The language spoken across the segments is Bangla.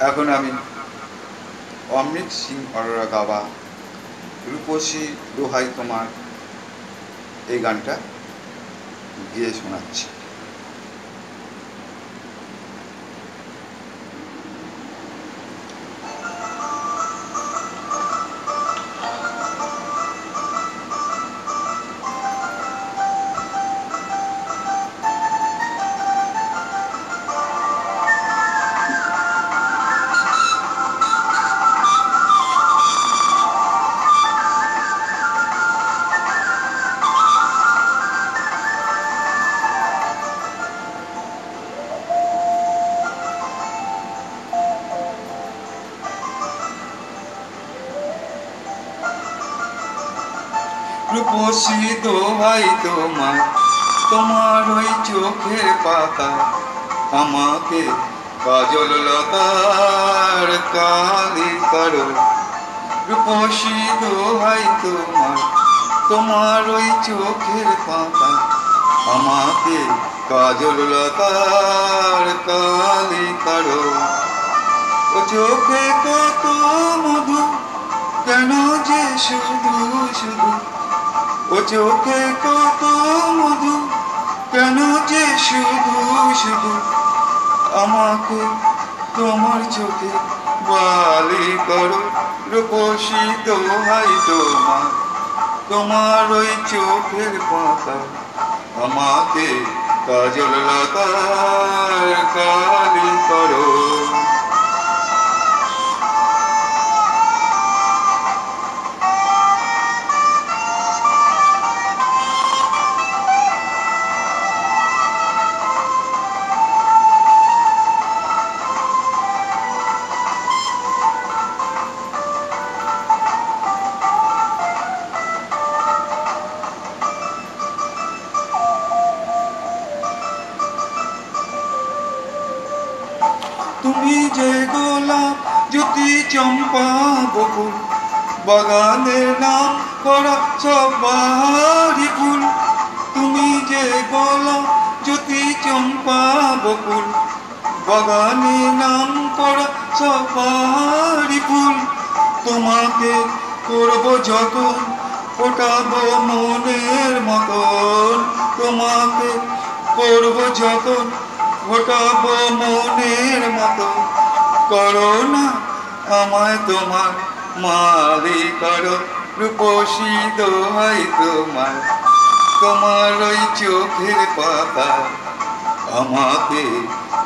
এখন আমি অমৃত সিং অরোরা গাওয়া রূপসী দোহাই তোমার এই গানটা গিয়ে শোনাচ্ছি। রূপসী দোহাই তোমার, তোমার ওই চোখের পাতা আমাকে কাজল লতার কালি করো। রূপসী দোহাই তোমার, তোমার ওই চোখের পাতা আমাকে কাজল লতার কালি করো। ও চোখে কত মধু, কেন যে শুধু শুধু, ও চোখে কত মধু, কেন যে শুধু শুধু আমাকে তোমার চোখে বালি করো। রূপসী দোহাই তোমার, তোমার ওই চোখের পাতা আমাকে কাজল লতার কালি করো। তুমি যে গোলাপ জ্যোতি চম্পা বকুল, বাগানের নাম করা সব বাহারি ফুল। তুমি যে গোলাপ জ্যোতি চম্পা বকুল, বাগানের নাম করা সব বাহারি ফুল। তোমাকে করব যতন, ফোটাবো মনের মতন। তোমাকে করব যতন, ফোটাবো মনের মতো। করো না আমায় তোমার মালি করো। রূপসী দোহাই তোমার, তোমার ওই চোখের পাতা আমাকে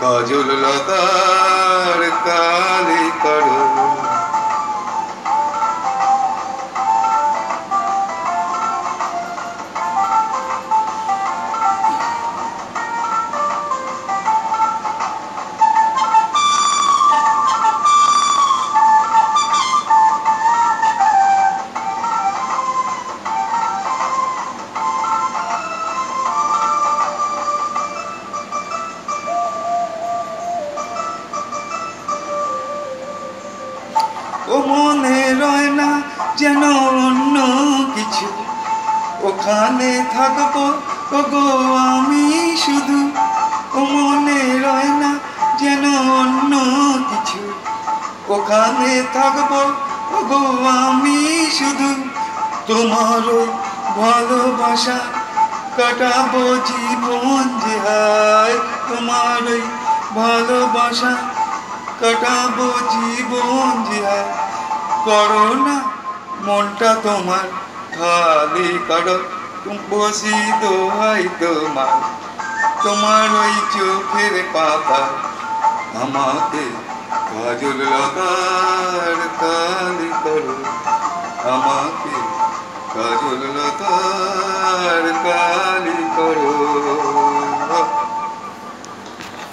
কাজল লতার কালি করো। ও মনে রয় না যেন অন্য কিছু, ওখানে থাকবো ওগো আমি শুধু। ও মনে রয় না যেন অন্য কিছু, ওখানে থাকবো ওগো আমি শুধু। তোমার ভালোবাসা কাটাবো জীবন যে হায়, তোমার ভালোবাসা কাটাবো জীবন যে হায়। করো না মনটা তোমার খালি করো। রূপসী দোহাই তোমার, তোমার ওই চোখের পাতা আমাকে কাজল লতার কালি করো। আমাকে কাজল লতার কালি করো।